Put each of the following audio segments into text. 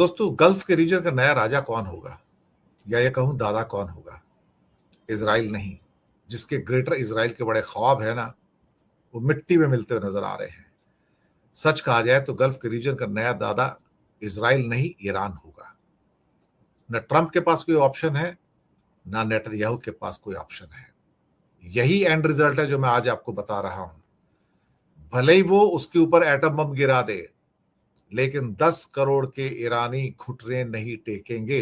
दोस्तों, गल्फ के रीजन का नया राजा कौन होगा, या ये कहूं दादा कौन होगा? इजराइल नहीं। जिसके ग्रेटर इजराइल के बड़े ख्वाब है ना, वो मिट्टी में मिलते हुए नजर आ रहे हैं। सच कहा जाए तो गल्फ के रीजन का नया दादा इजराइल नहीं, ईरान होगा। न ट्रंप के पास कोई ऑप्शन है, ना नेतन्याहू के पास कोई ऑप्शन है। यही एंड रिजल्ट है जो मैं आज आपको बता रहा हूं। भले ही वो उसके ऊपर एटम बम गिरा दे, लेकिन 10 करोड़ के ईरानी घुटने नहीं टेकेंगे।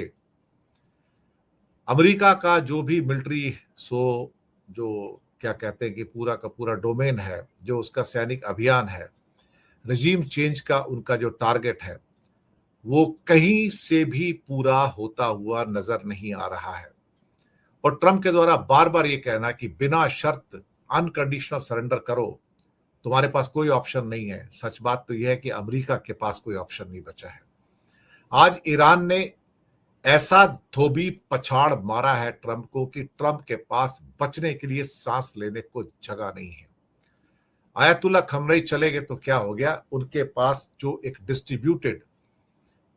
अमेरिका का जो भी मिलिट्री जो क्या कहते हैं कि पूरा का पूरा डोमेन है, जो उसका सैनिक अभियान है, रजीम चेंज का उनका जो टारगेट है, वो कहीं से भी पूरा होता हुआ नजर नहीं आ रहा है। और ट्रंप के द्वारा बार बार ये कहना कि बिना शर्त अनकंडीशनल सरेंडर करो, तुम्हारे पास कोई ऑप्शन नहीं है। सच बात तो यह है कि अमेरिका के पास कोई ऑप्शन नहीं बचा है। आज ईरान ने ऐसा धोबी पछाड़ मारा है ट्रंप को कि ट्रंप के पास बचने के लिए सांस लेने को जगह नहीं है। आयतुल्ला खमनई चले गए तो क्या हो गया? उनके पास जो एक डिस्ट्रीब्यूटेड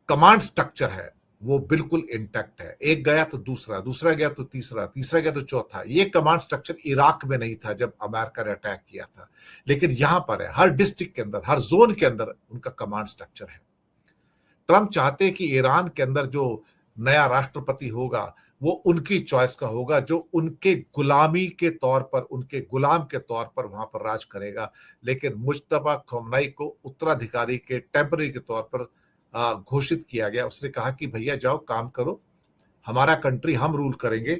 कमांड स्ट्रक्चर है वो बिल्कुल इंटैक्ट है। एक गया तो दूसरा, दूसरा गया तो तीसरा, तीसरा गया तो चौथा। ये कमांड स्ट्रक्चर इराक में नहीं था जब अमेरिका ने अटैक किया था, लेकिन यहां पर है। हर डिस्ट्रिक्ट के अंदर, हर जोन के अंदर उनका कमांड स्ट्रक्चर है। ट्रंप चाहते हैं कि ईरान के अंदर जो नया राष्ट्रपति होगा वो उनकी चॉइस का होगा, जो उनके गुलामी के तौर पर, उनके गुलाम के तौर पर वहां पर राज करेगा। लेकिन मुज्तबा खमेनी को उत्तराधिकारी के टेम्पररी के तौर पर घोषित किया गया। उसने कहा कि भैया जाओ काम करो, हमारा कंट्री हम रूल करेंगे,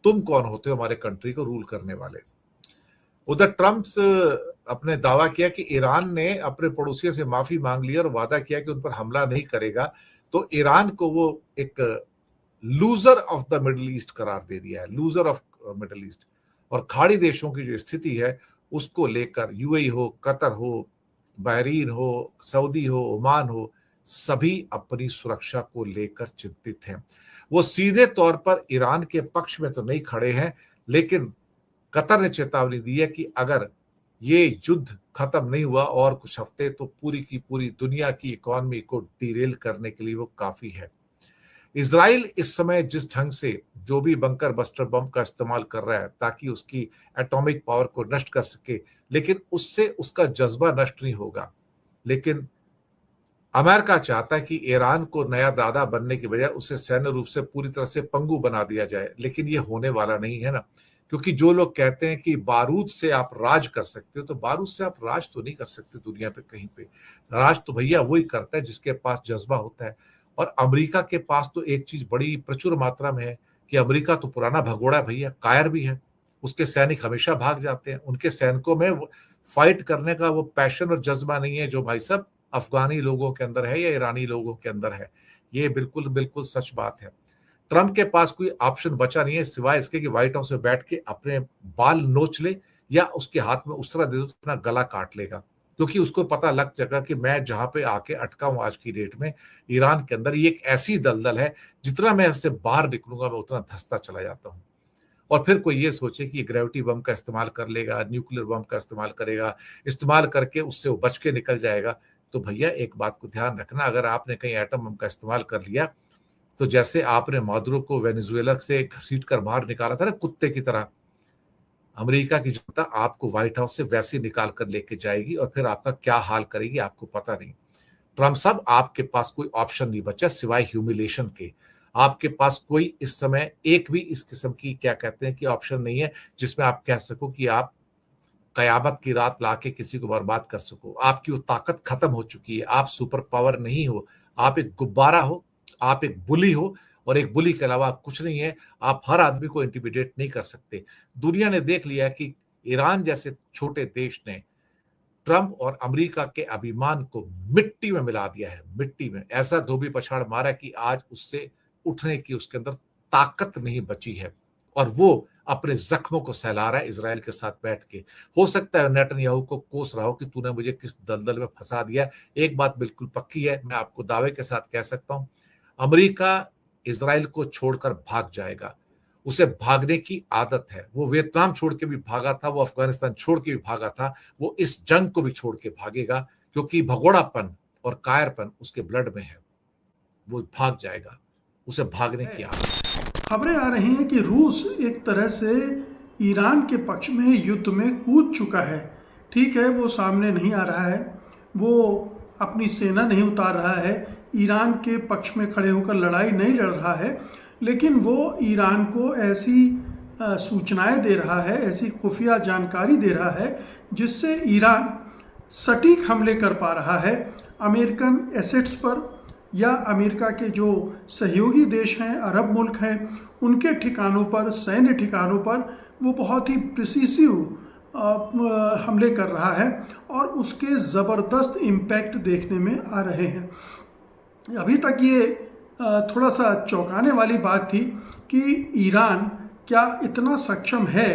तुम कौन होते हो हमारे कंट्री को रूल करने वाले? उधर ट्रंप अपने दावा किया कि ईरान ने अपने पड़ोसियों से माफी मांग ली और वादा किया कि उन पर हमला नहीं करेगा, तो ईरान को वो एक loser of the middle east करार दे दिया है, लूजर ऑफ मिडिल ईस्ट। और खाड़ी देशों की जो स्थिति है उसको लेकर यूएई हो, कतर हो, बहरीन हो, सऊदी हो, ओमान हो, सभी अपनी सुरक्षा को लेकर चिंतित हैं। वो सीधे तौर पर ईरान के पक्ष में तो नहीं खड़े हैं, लेकिन कतर ने चेतावनी दी है कि अगर ये युद्ध खत्म नहीं हुआ और कुछ हफ्ते, तो पूरी की पूरी दुनिया की इकोनॉमी को डिरेल करने के लिए वो काफी है। इजराइल इस समय जिस ढंग से जो भी बंकर बस्टर बम का इस्तेमाल कर रहा है ताकि उसकी एटॉमिक पावर को नष्ट कर सके, लेकिन उससे उसका जज्बा नष्ट नहीं होगा। लेकिन अमेरिका चाहता है कि ईरान को नया दादा बनने की बजाय उसे सैन्य रूप से पूरी तरह से पंगु बना दिया जाए, लेकिन ये होने वाला नहीं है ना। क्योंकि जो लोग कहते हैं कि बारूद से आप राज कर सकते हो, तो बारूद से आप राज तो नहीं कर सकते दुनिया पे कहीं पे। राज तो भैया वही करता है जिसके पास जज्बा होता है। और अमेरिका के पास तो एक चीज बड़ी प्रचुर मात्रा में है कि अमेरिका तो पुराना भगोड़ा भैया, कायर भी है। उसके सैनिक हमेशा भाग जाते हैं। उनके सैनिकों में फाइट करने का वो पैशन और जज्बा नहीं है जो भाई साहब अफगानी लोगों के अंदर है या ईरानी लोगों के अंदर है। ये बिल्कुल बिल्कुल सच बात है। ट्रंप के पास कोई ऑप्शन बचा नहीं है सिवाय इसके कि व्हाइट हाउस में बैठ के अपने बाल नोच ले, या उसके हाथ में उस तरह दे दो तो अपना गला काट लेगा। क्योंकि उसको पता लग जाएगा कि मैं जहां पे आके अटका हूं आज की डेट में, ईरान के अंदर ये एक ऐसी दलदल है, जितना मैं इससे बाहर निकलूंगा मैं उतना धंसता चला जाता हूं। और फिर कोई ये सोचे कि ग्रेविटी बम का इस्तेमाल कर लेगा, न्यूक्लियर बम का इस्तेमाल करेगा, इस्तेमाल करके उससे वो बच के निकल जाएगा। तो भैया एक बात को ध्यान रखना, अगर आपने कहीं एटम बम का इस्तेमाल कर लिया, तो जैसे आपने मादुरो को वेनेजुएला से घसीट कर बाहर निकाला था ना कुत्ते की तरह, अमेरिका की जनता आपको व्हाइट हाउस से वैसे निकाल कर लेके जाएगी और फिर आपका क्या हाल करेगी आपको पता नहीं। ट्रंप साहब, आपके पास कोई ऑप्शन नहीं बचा सिवाय ह्यूमिलेशन के। आपके पास कोई इस समय एक भी इस किस्म की क्या कहते हैं कि ऑप्शन नहीं है जिसमें आप कह सको कि आप कयामत की रात लाके किसी को बर्बाद कर सको। आपकी वो ताकत खत्म हो चुकी है। आप सुपर पावर नहीं हो, आप एक गुब्बारा हो, आप एक बुली हो, और एक बुली के अलावा आप कुछ नहीं है। आप हर आदमी को इंटिमिडेट नहीं कर सकते। दुनिया ने देख लिया कि ईरान जैसे छोटे देश ने ट्रंप और अमेरिका के अभिमान को मिट्टी में मिला दिया है। मिट्टी में ऐसा धोबी पछाड़ मारा कि आज उससे उठने की उसके अंदर ताकत नहीं बची है, और वो अपने जख्मों को सहला रहा है इजराइल के साथ बैठ के। हो सकता है नेतन्याहू को कोस रहा हो कि तूने मुझे किस दलदल में फंसा दिया। एक बात बिल्कुल पक्की है, मैं आपको दावे के साथ कह सकता हूं, अमेरिका इजराइल को छोड़कर भाग जाएगा। उसे भागने की आदत है। वो वियतनाम छोड़ के भी भागा था, वो अफगानिस्तान छोड़ के भी भागा था, वो इस जंग को भी छोड़ के भागेगा, क्योंकि भगोड़ापन और कायरपन उसके ब्लड में है। वो भाग जाएगा, उसे भागने की आदत। खबरें आ रही हैं कि रूस एक तरह से ईरान के पक्ष में युद्ध में कूद चुका है। ठीक है, वो सामने नहीं आ रहा है, वो अपनी सेना नहीं उतार रहा है, ईरान के पक्ष में खड़े होकर लड़ाई नहीं लड़ रहा है, लेकिन वो ईरान को ऐसी सूचनाएं दे रहा है, ऐसी खुफिया जानकारी दे रहा है जिससे ईरान सटीक हमले कर पा रहा है अमेरिकन एसेट्स पर, या अमेरिका के जो सहयोगी देश हैं, अरब मुल्क हैं, उनके ठिकानों पर, सैन्य ठिकानों पर वो बहुत ही प्रिसिसिव हमले कर रहा है और उसके ज़बरदस्त इम्पैक्ट देखने में आ रहे हैं। अभी तक ये थोड़ा सा चौंकाने वाली बात थी कि ईरान क्या इतना सक्षम है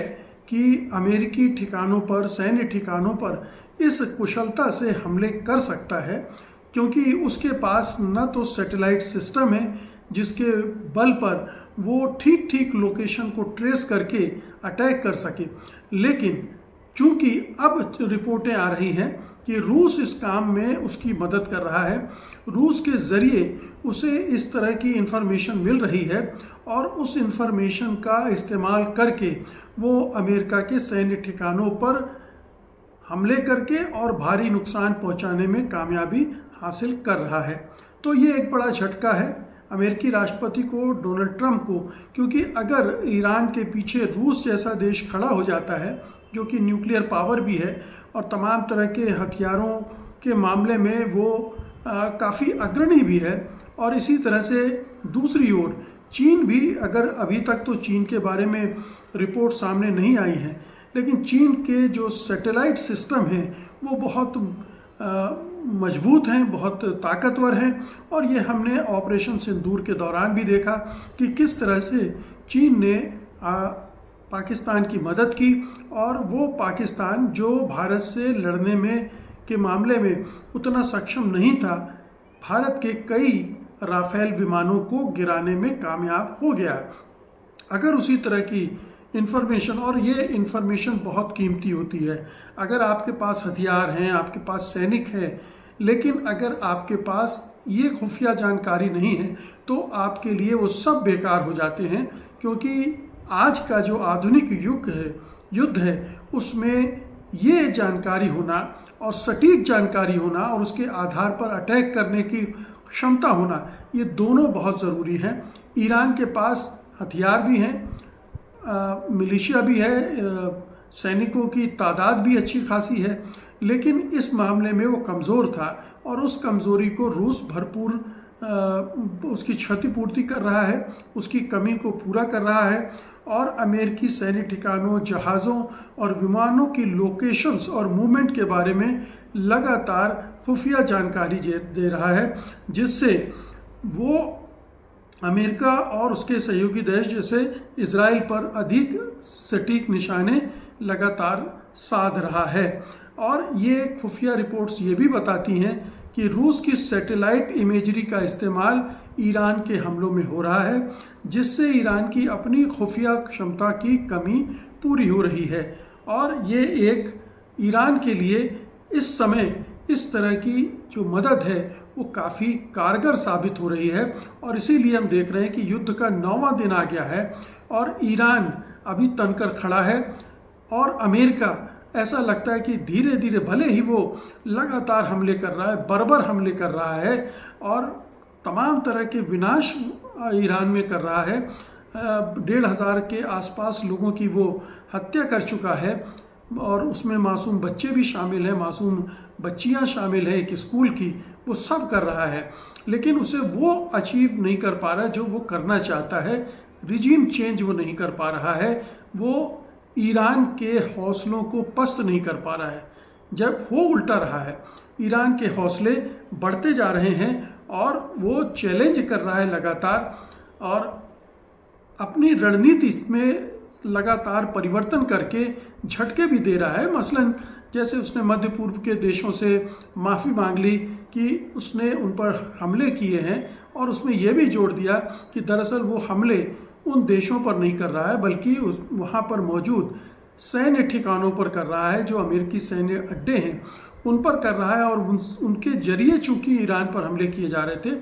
कि अमेरिकी ठिकानों पर, सैन्य ठिकानों पर इस कुशलता से हमले कर सकता है, क्योंकि उसके पास न तो सैटेलाइट सिस्टम है जिसके बल पर वो ठीक ठीक लोकेशन को ट्रेस करके अटैक कर सके, लेकिन चूंकि अब रिपोर्टें आ रही हैं कि रूस इस काम में उसकी मदद कर रहा है, रूस के ज़रिए उसे इस तरह की इन्फॉर्मेशन मिल रही है और उस इन्फॉर्मेशन का इस्तेमाल करके वो अमेरिका के सैन्य ठिकानों पर हमले करके और भारी नुकसान पहुंचाने में कामयाबी हासिल कर रहा है। तो ये एक बड़ा झटका है अमेरिकी राष्ट्रपति को, डोनाल्ड ट्रंप को, क्योंकि अगर ईरान के पीछे रूस जैसा देश खड़ा हो जाता है जो कि न्यूक्लियर पावर भी है और तमाम तरह के हथियारों के मामले में वो काफ़ी अग्रणी भी है, और इसी तरह से दूसरी ओर चीन भी, अगर अभी तक तो चीन के बारे में रिपोर्ट सामने नहीं आई हैं, लेकिन चीन के जो सैटेलाइट सिस्टम हैं वो बहुत मजबूत हैं, बहुत ताकतवर हैं, और ये हमने ऑपरेशन सिंदूर के दौरान भी देखा कि किस तरह से चीन ने पाकिस्तान की मदद की, और वो पाकिस्तान जो भारत से लड़ने में के मामले में उतना सक्षम नहीं था, भारत के कई राफेल विमानों को गिराने में कामयाब हो गया। अगर उसी तरह की इन्फॉर्मेशन, और ये इन्फॉर्मेशन बहुत कीमती होती है, अगर आपके पास हथियार हैं, आपके पास सैनिक हैं, लेकिन अगर आपके पास ये खुफिया जानकारी नहीं है तो आपके लिए वो सब बेकार हो जाते हैं, क्योंकि आज का जो आधुनिक युद्ध है उसमें ये जानकारी होना और सटीक जानकारी होना और उसके आधार पर अटैक करने की क्षमता होना, ये दोनों बहुत ज़रूरी हैं। ईरान के पास हथियार भी हैं, मिलिशिया भी है, सैनिकों की तादाद भी अच्छी खासी है, लेकिन इस मामले में वो कमज़ोर था और उस कमज़ोरी को रूस भरपूर उसकी क्षतिपूर्ति कर रहा है, उसकी कमी को पूरा कर रहा है, और अमेरिकी सैन्य ठिकानों, जहाज़ों और विमानों की लोकेशंस और मूवमेंट के बारे में लगातार खुफिया जानकारी दे रहा है, जिससे वो अमेरिका और उसके सहयोगी देश जैसे इजराइल पर अधिक सटीक निशाने लगातार साध रहा है। और ये खुफिया रिपोर्ट्स ये भी बताती हैं कि रूस की सैटेलाइट इमेजरी का इस्तेमाल ईरान के हमलों में हो रहा है, जिससे ईरान की अपनी खुफिया क्षमता की कमी पूरी हो रही है, और ये एक ईरान के लिए इस समय इस तरह की जो मदद है वो काफ़ी कारगर साबित हो रही है। और इसीलिए हम देख रहे हैं कि युद्ध का 9वां दिन आ गया है और ईरान अभी तनकर खड़ा है, और अमेरिका ऐसा लगता है कि धीरे धीरे, भले ही वो लगातार हमले कर रहा है, बर्बर हमले कर रहा है और तमाम तरह के विनाश ईरान में कर रहा है, 1,500 के आसपास लोगों की वो हत्या कर चुका है, और उसमें मासूम बच्चे भी शामिल हैं, मासूम बच्चियां शामिल हैं एक स्कूल की, वो सब कर रहा है, लेकिन उसे वो अचीव नहीं कर पा रहा है जो वो करना चाहता है। रिजीम चेंज वो नहीं कर पा रहा है, वो ईरान के हौसलों को पस्त नहीं कर पा रहा है, जब हो उल्टा रहा है। ईरान के हौसले बढ़ते जा रहे हैं और वो चैलेंज कर रहा है लगातार, और अपनी रणनीति में लगातार परिवर्तन करके झटके भी दे रहा है। मसलन जैसे उसने मध्य पूर्व के देशों से माफ़ी मांग ली कि उसने उन पर हमले किए हैं, और उसमें यह भी जोड़ दिया कि दरअसल वो हमले उन देशों पर नहीं कर रहा है, बल्कि वहाँ पर मौजूद सैन्य ठिकानों पर कर रहा है, जो अमेरिकी सैन्य अड्डे हैं उन पर कर रहा है, और उनके जरिए चूंकि ईरान पर हमले किए जा रहे थे,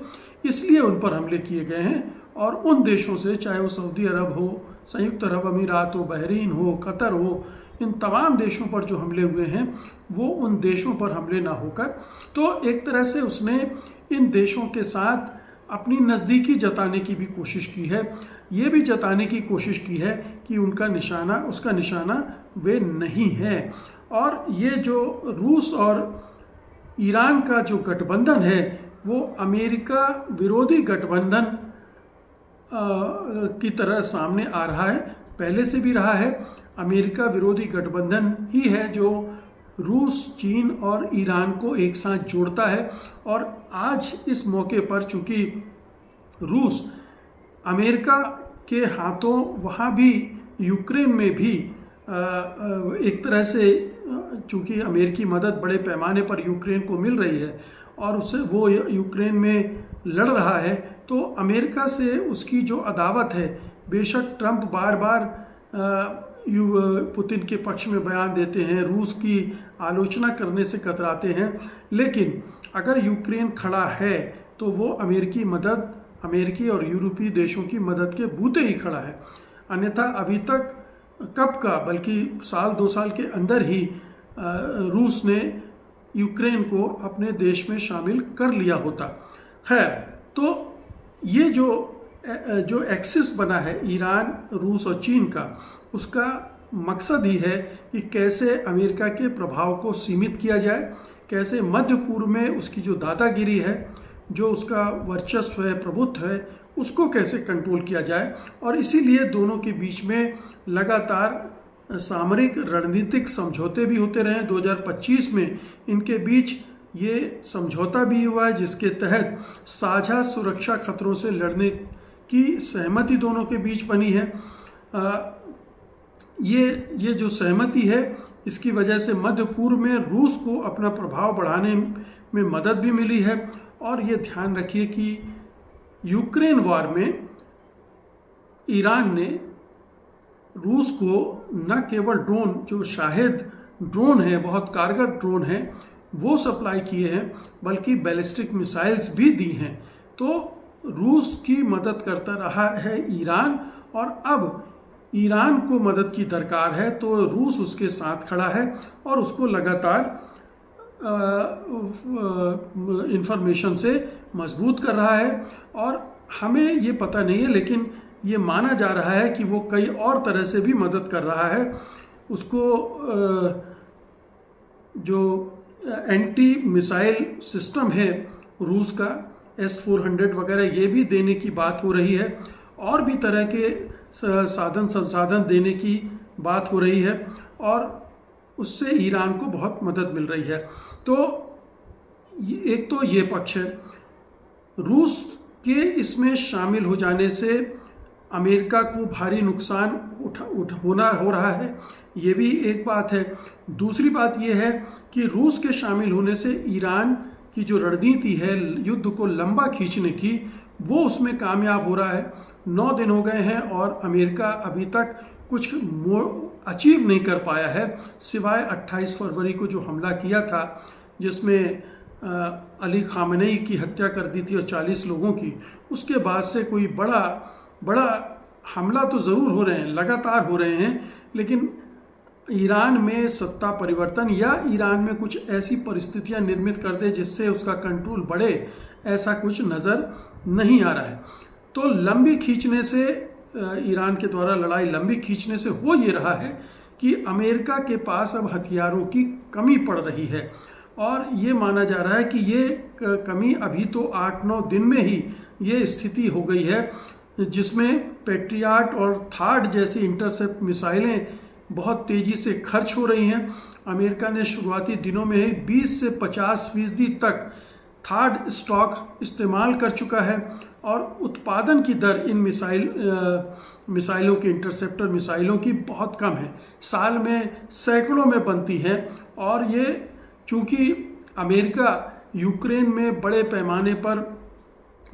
इसलिए उन पर हमले किए गए हैं। और उन देशों से, चाहे वो सऊदी अरब हो, संयुक्त अरब अमीरात हो, बहरीन हो, कतर हो, इन तमाम देशों पर जो हमले हुए हैं वो उन देशों पर हमले ना होकर, तो एक तरह से उसने इन देशों के साथ अपनी नज़दीकी जताने की भी कोशिश की है। ये भी जताने की कोशिश की है कि उसका निशाना वे नहीं है। और ये जो रूस और ईरान का जो गठबंधन है वो अमेरिका विरोधी गठबंधन की तरह सामने आ रहा है, पहले से भी रहा है। अमेरिका विरोधी गठबंधन ही है जो रूस, चीन और ईरान को एक साथ जोड़ता है। और आज इस मौके पर चूंकि रूस अमेरिका के हाथों वहाँ भी यूक्रेन में भी एक तरह से, चूंकि अमेरिकी मदद बड़े पैमाने पर यूक्रेन को मिल रही है और उससे वो यूक्रेन में लड़ रहा है, तो अमेरिका से उसकी जो अदावत है, बेशक ट्रंप बार बार पुतिन के पक्ष में बयान देते हैं, रूस की आलोचना करने से कतराते हैं, लेकिन अगर यूक्रेन खड़ा है तो वो अमेरिकी और यूरोपीय देशों की मदद के बूते ही खड़ा है। अन्यथा अभी तक कब का, बल्कि साल 2 साल के अंदर ही रूस ने यूक्रेन को अपने देश में शामिल कर लिया होता। खैर, तो ये जो एक्सिस बना है ईरान, रूस और चीन का, उसका मकसद ही है कि कैसे अमेरिका के प्रभाव को सीमित किया जाए, कैसे मध्य पूर्व में उसकी जो दादागिरी है, जो उसका वर्चस्व है, प्रभुत्व है, उसको कैसे कंट्रोल किया जाए। और इसीलिए दोनों के बीच में लगातार सामरिक रणनीतिक समझौते भी होते रहे। 2025 में इनके बीच ये समझौता भी हुआ है जिसके तहत साझा सुरक्षा खतरों से लड़ने की सहमति दोनों के बीच बनी है। ये जो सहमति है, इसकी वजह से मध्य पूर्व में रूस को अपना प्रभाव बढ़ाने में मदद भी मिली है। और ये ध्यान रखिए कि यूक्रेन वार में ईरान ने रूस को न केवल ड्रोन, जो शाहिद ड्रोन है, बहुत कारगर ड्रोन है, वो सप्लाई किए हैं, बल्कि बैलिस्टिक मिसाइल्स भी दी हैं। तो रूस की मदद करता रहा है ईरान, और अब ईरान को मदद की दरकार है तो रूस उसके साथ खड़ा है और उसको लगातार इंफॉर्मेशन से मजबूत कर रहा है। और हमें ये पता नहीं है, लेकिन ये माना जा रहा है कि वो कई और तरह से भी मदद कर रहा है। उसको जो एंटी मिसाइल सिस्टम है रूस का, S-400 वगैरह, ये भी देने की बात हो रही है, और भी तरह के संसाधन देने की बात हो रही है, और उससे ईरान को बहुत मदद मिल रही है। तो एक तो ये पक्ष है। रूस के इसमें शामिल हो जाने से अमेरिका को भारी नुकसान हो रहा है, ये भी एक बात है। दूसरी बात ये है कि रूस के शामिल होने से ईरान की जो रणनीति है युद्ध को लंबा खींचने की, वो उसमें कामयाब हो रहा है। 9 दिन हो गए हैं और अमेरिका अभी तक कुछ अचीव नहीं कर पाया है, सिवाय 28 फरवरी को जो हमला किया था, जिसमें अली खामनेई की हत्या कर दी थी और 40 लोगों की। उसके बाद से कोई बड़ा हमला तो ज़रूर हो रहे हैं, लगातार हो रहे हैं, लेकिन ईरान में सत्ता परिवर्तन या ईरान में कुछ ऐसी परिस्थितियां निर्मित कर दे जिससे उसका कंट्रोल बढ़े, ऐसा कुछ नज़र नहीं आ रहा है। तो लंबी खींचने से, ईरान के द्वारा लड़ाई लंबी खींचने से हो ये रहा है कि अमेरिका के पास अब हथियारों की कमी पड़ रही है, और ये माना जा रहा है कि ये कमी अभी तो 8-9 दिन में ही ये स्थिति हो गई है, जिसमें पेट्रियाट और थार्ड जैसी इंटरसेप्ट मिसाइलें बहुत तेज़ी से खर्च हो रही हैं। अमेरिका ने शुरुआती दिनों में ही 20 से 50% तक थार्ड स्टॉक इस्तेमाल कर चुका है, और उत्पादन की दर इन मिसाइलों की, इंटरसेप्टर मिसाइलों की बहुत कम है, साल में सैकड़ों में बनती हैं। और ये चूँकि अमेरिका यूक्रेन में बड़े पैमाने पर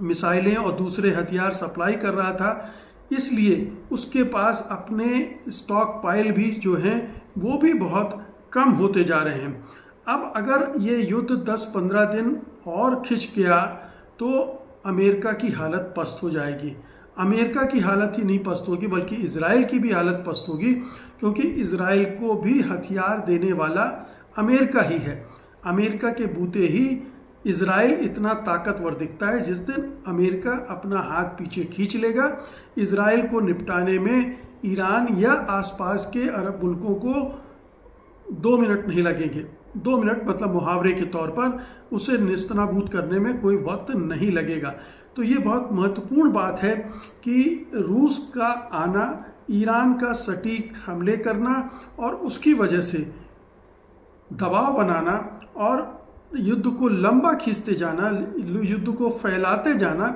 मिसाइलें और दूसरे हथियार सप्लाई कर रहा था, इसलिए उसके पास अपने स्टॉक पाइल भी जो हैं वो भी बहुत कम होते जा रहे हैं। अब अगर ये युद्ध 10-15 दिन और खिंच गया तो अमेरिका की हालत पस्त हो जाएगी। अमेरिका की हालत ही नहीं पस्त होगी बल्कि इजराइल की भी हालत पस्त होगी, क्योंकि इजराइल को भी हथियार देने वाला अमेरिका ही है। अमेरिका के बूते ही इजराइल इतना ताकतवर दिखता है। जिस दिन अमेरिका अपना हाथ पीछे खींच लेगा, इजराइल को निपटाने में ईरान या आसपास के अरब मुल्कों को 2 मिनट नहीं लगेंगे। 2 मिनट मतलब मुहावरे के तौर पर उसे नेस्तनाबूद करने में कोई वक्त नहीं लगेगा। तो ये बहुत महत्वपूर्ण बात है कि रूस का आना, ईरान का सटीक हमले करना और उसकी वजह से दबाव बनाना और युद्ध को लंबा खींचते जाना, युद्ध को फैलाते जाना,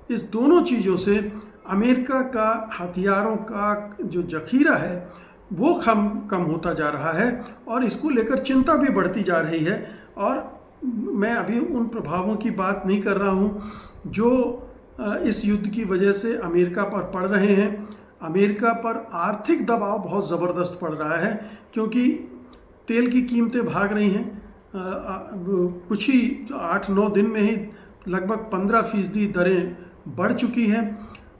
इस दोनों चीज़ों से अमेरिका का हथियारों का जो जखीरा है वो कम होता जा रहा है और इसको लेकर चिंता भी बढ़ती जा रही है। और मैं अभी उन प्रभावों की बात नहीं कर रहा हूँ जो इस युद्ध की वजह से अमेरिका पर पड़ रहे हैं। अमेरिका पर आर्थिक दबाव बहुत ज़बरदस्त पड़ रहा है, क्योंकि तेल की कीमतें भाग रही हैं। कुछ ही 8-9 दिन में ही लगभग 15% दरें बढ़ चुकी हैं।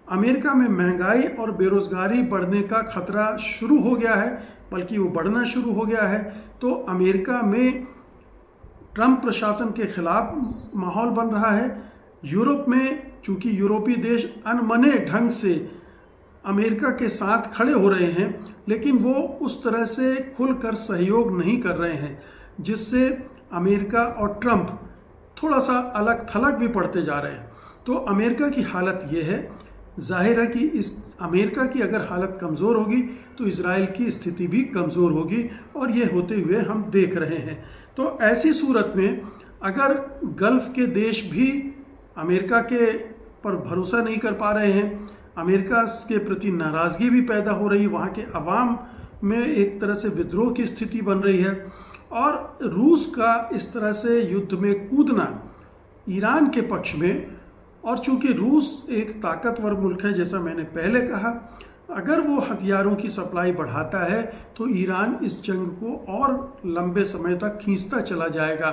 अमेरिका में महंगाई और बेरोज़गारी बढ़ने का खतरा शुरू हो गया है, बल्कि वो बढ़ना शुरू हो गया है। तो अमेरिका में ट्रंप प्रशासन के खिलाफ माहौल बन रहा है। यूरोप में चूँकि यूरोपीय देश अनमने ढंग से अमेरिका के साथ खड़े हो रहे हैं, लेकिन वो उस तरह से खुलकर सहयोग नहीं कर रहे हैं, जिससे अमेरिका और ट्रंप थोड़ा सा अलग थलग भी पड़ते जा रहे हैं। तो अमेरिका की हालत ये है। जाहिर है कि इस अमेरिका की अगर हालत कमज़ोर होगी तो इजराइल की स्थिति भी कमज़ोर होगी, और ये होते हुए हम देख रहे हैं। तो ऐसी सूरत में अगर गल्फ़ के देश भी अमेरिका के पर भरोसा नहीं कर पा रहे हैं, अमेरिका के प्रति नाराज़गी भी पैदा हो रही है, वहाँ के अवाम में एक तरह से विद्रोह की स्थिति बन रही है, और रूस का इस तरह से युद्ध में कूदना ईरान के पक्ष में, और चूंकि रूस एक ताकतवर मुल्क है, जैसा मैंने पहले कहा, अगर वो हथियारों की सप्लाई बढ़ाता है तो ईरान इस जंग को और लंबे समय तक खींचता चला जाएगा।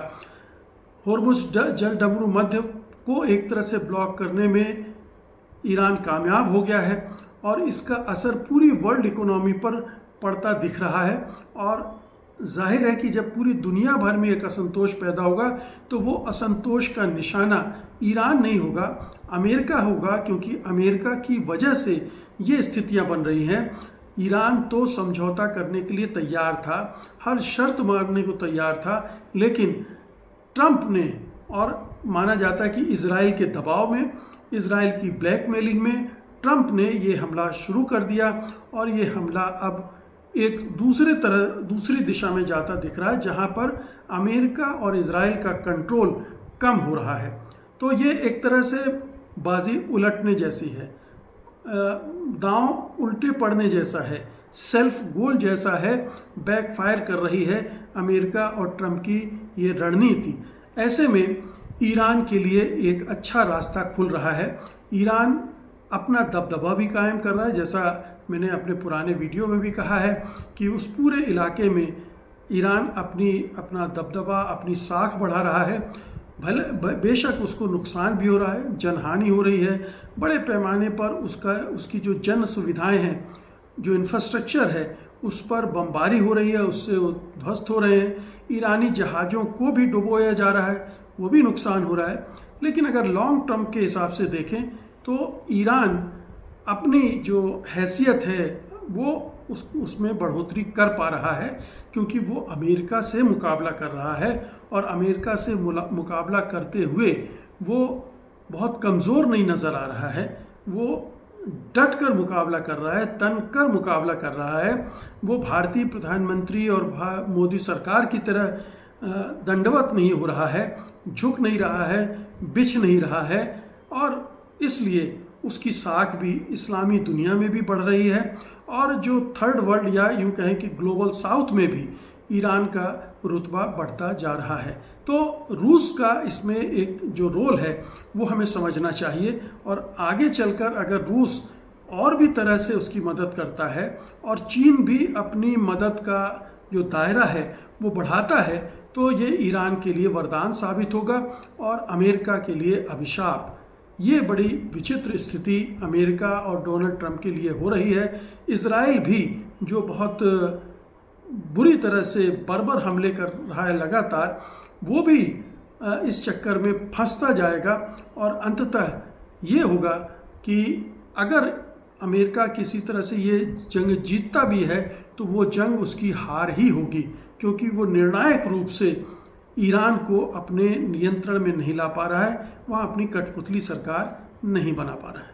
होर्मुज़ जल डमरू मध्य को एक तरह से ब्लॉक करने में ईरान कामयाब हो गया है, और इसका असर पूरी वर्ल्ड इकोनॉमी पर पड़ता दिख रहा है। और जाहिर है कि जब पूरी दुनिया भर में एक असंतोष पैदा होगा तो वो असंतोष का निशाना ईरान नहीं होगा, अमेरिका होगा, क्योंकि अमेरिका की वजह से ये स्थितियां बन रही हैं। ईरान तो समझौता करने के लिए तैयार था, हर शर्त मानने को तैयार था, लेकिन ट्रंप ने, और माना जाता है कि इजराइल के दबाव में, इजराइल की ब्लैकमेलिंग में ट्रंप ने ये हमला शुरू कर दिया, और ये हमला अब एक दूसरी दिशा में जाता दिख रहा है, जहां पर अमेरिका और इजराइल का कंट्रोल कम हो रहा है। तो ये एक तरह से बाजी उलटने जैसी है, दांव उल्टे पड़ने जैसा है, सेल्फ गोल जैसा है, बैकफायर कर रही है अमेरिका और ट्रंप की ये रणनीति। ऐसे में ईरान के लिए एक अच्छा रास्ता खुल रहा है। ईरान अपना दबदबा भी कायम कर रहा है, जैसा मैंने अपने पुराने वीडियो में भी कहा है कि उस पूरे इलाके में ईरान अपना दबदबा, अपनी साख बढ़ा रहा है। भले बेशक उसको नुकसान भी हो रहा है, जनहानि हो रही है, बड़े पैमाने पर उसकी जो जन सुविधाएं हैं, जो इंफ्रास्ट्रक्चर है, उस पर बमबारी हो रही है, उससे ध्वस्त हो रहे हैं। ईरानी जहाज़ों को भी डुबोया जा रहा है, वो भी नुकसान हो रहा है। लेकिन अगर लॉन्ग टर्म के हिसाब से देखें तो ईरान अपनी जो हैसियत है वो उसमें बढ़ोतरी कर पा रहा है, क्योंकि वो अमेरिका से मुकाबला कर रहा है, और अमेरिका से मुकाबला करते हुए वो बहुत कमज़ोर नहीं नज़र आ रहा है। वो डट कर मुकाबला कर रहा है, तन कर मुकाबला कर रहा है। वो भारतीय प्रधानमंत्री और मोदी सरकार की तरह दंडवत नहीं हो रहा है, झुक नहीं रहा है, बिछ नहीं रहा है, और इसलिए उसकी साख भी इस्लामी दुनिया में भी बढ़ रही है, और जो थर्ड वर्ल्ड या यूँ कहें कि ग्लोबल साउथ में भी ईरान का रुतबा बढ़ता जा रहा है। तो रूस का इसमें एक जो रोल है वो हमें समझना चाहिए, और आगे चलकर अगर रूस और भी तरह से उसकी मदद करता है और चीन भी अपनी मदद का जो दायरा है वो बढ़ाता है, तो ये ईरान के लिए वरदान साबित होगा और अमेरिका के लिए अभिशाप। ये बड़ी विचित्र स्थिति अमेरिका और डोनाल्ड ट्रंप के लिए हो रही है। इजराइल भी जो बहुत बुरी तरह से बर्बर हमले कर रहा है लगातार, वो भी इस चक्कर में फंसता जाएगा और अंततः ये होगा कि अगर अमेरिका किसी तरह से ये जंग जीतता भी है तो वो जंग उसकी हार ही होगी, क्योंकि वो निर्णायक रूप से ईरान को अपने नियंत्रण में नहीं ला पा रहा है, वहाँ अपनी कठपुतली सरकार नहीं बना पा रहा है।